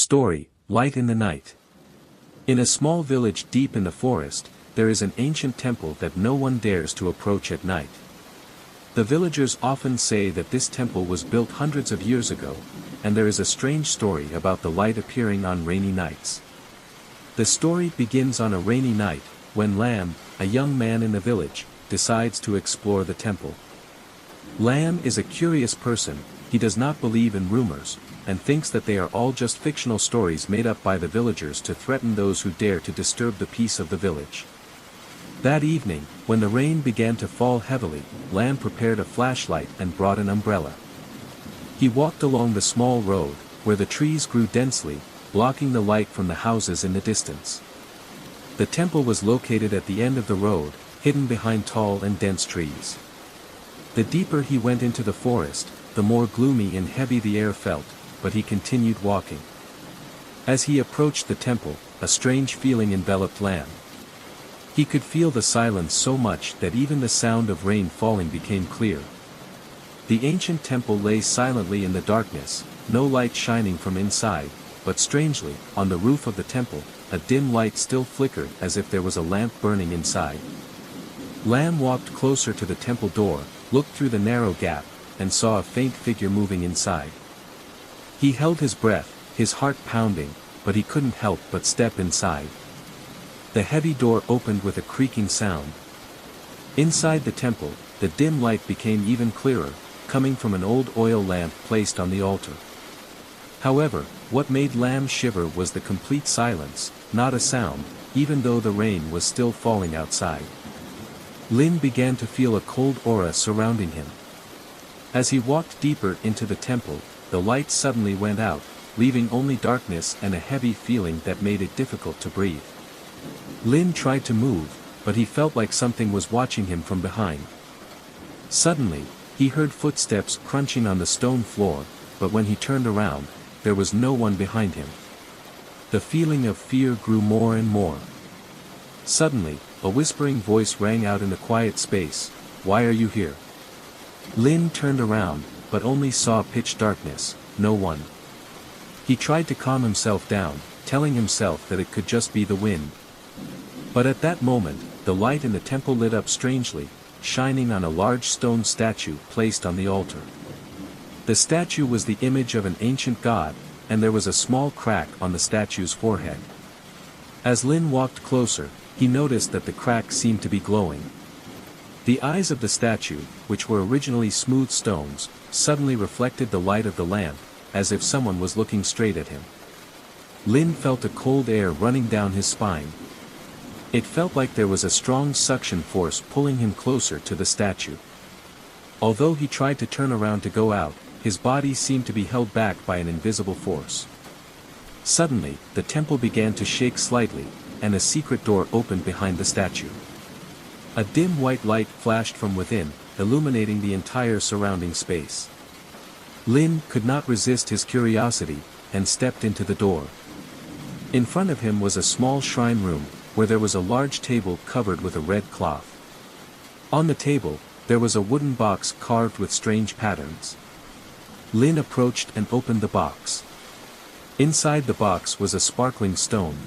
Story, Light in the Night. In a small village deep in the forest, there is an ancient temple that no one dares to approach at night. The villagers often say that this temple was built hundreds of years ago, and there is a strange story about the light appearing on rainy nights. The story begins on a rainy night, when Lam, a young man in the village, decides to explore the temple. Lam is a curious person. He does not believe in rumors, and thinks that they are all just fictional stories made up by the villagers to threaten those who dare to disturb the peace of the village. That evening, when the rain began to fall heavily, Lam prepared a flashlight and brought an umbrella. He walked along the small road, where the trees grew densely, blocking the light from the houses in the distance. The temple was located at the end of the road, hidden behind tall and dense trees. The deeper he went into the forest, the more gloomy and heavy the air felt, but he continued walking. As he approached the temple, a strange feeling enveloped Lam. He could feel the silence so much that even the sound of rain falling became clear. The ancient temple lay silently in the darkness, no light shining from inside, but strangely, on the roof of the temple, a dim light still flickered as if there was a lamp burning inside. Lam walked closer to the temple door, looked through the narrow gap, and saw a faint figure moving inside. He held his breath, his heart pounding, but he couldn't help but step inside. The heavy door opened with a creaking sound. Inside the temple, the dim light became even clearer, coming from an old oil lamp placed on the altar. However, what made Lam shiver was the complete silence, not a sound, even though the rain was still falling outside. Lin began to feel a cold aura surrounding him. As he walked deeper into the temple, the light suddenly went out, leaving only darkness and a heavy feeling that made it difficult to breathe. Lin tried to move, but he felt like something was watching him from behind. Suddenly, he heard footsteps crunching on the stone floor, but when he turned around, there was no one behind him. The feeling of fear grew more and more. Suddenly, a whispering voice rang out in the quiet space, "Why are you here?" Lin turned around, but only saw pitch darkness, no one. He tried to calm himself down, telling himself that it could just be the wind. But at that moment, the light in the temple lit up strangely, shining on a large stone statue placed on the altar. The statue was the image of an ancient god, and there was a small crack on the statue's forehead. As Lin walked closer, he noticed that the crack seemed to be glowing. The eyes of the statue, which were originally smooth stones, suddenly reflected the light of the lamp, as if someone was looking straight at him. Lin felt a cold air running down his spine. It felt like there was a strong suction force pulling him closer to the statue. Although he tried to turn around to go out, his body seemed to be held back by an invisible force. Suddenly, the temple began to shake slightly, and a secret door opened behind the statue. A dim white light flashed from within, illuminating the entire surrounding space. Lin could not resist his curiosity, and stepped into the door. In front of him was a small shrine room, where there was a large table covered with a red cloth. On the table, there was a wooden box carved with strange patterns. Lin approached and opened the box. Inside the box was a sparkling stone.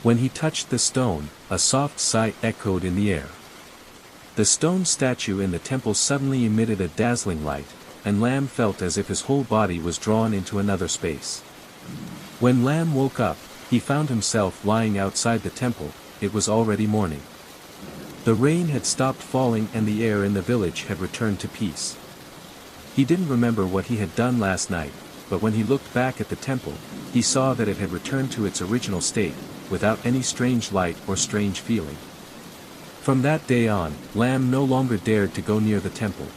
When he touched the stone, a soft sigh echoed in the air. The stone statue in the temple suddenly emitted a dazzling light, and Lam felt as if his whole body was drawn into another space. When Lam woke up, he found himself lying outside the temple. It was already morning. The rain had stopped falling and the air in the village had returned to peace. He didn't remember what he had done last night, but when he looked back at the temple, he saw that it had returned to its original state, without any strange light or strange feeling. From that day on, Lam no longer dared to go near the temple.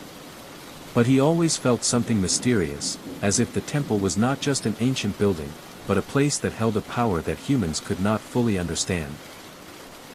But he always felt something mysterious, as if the temple was not just an ancient building, but a place that held a power that humans could not fully understand.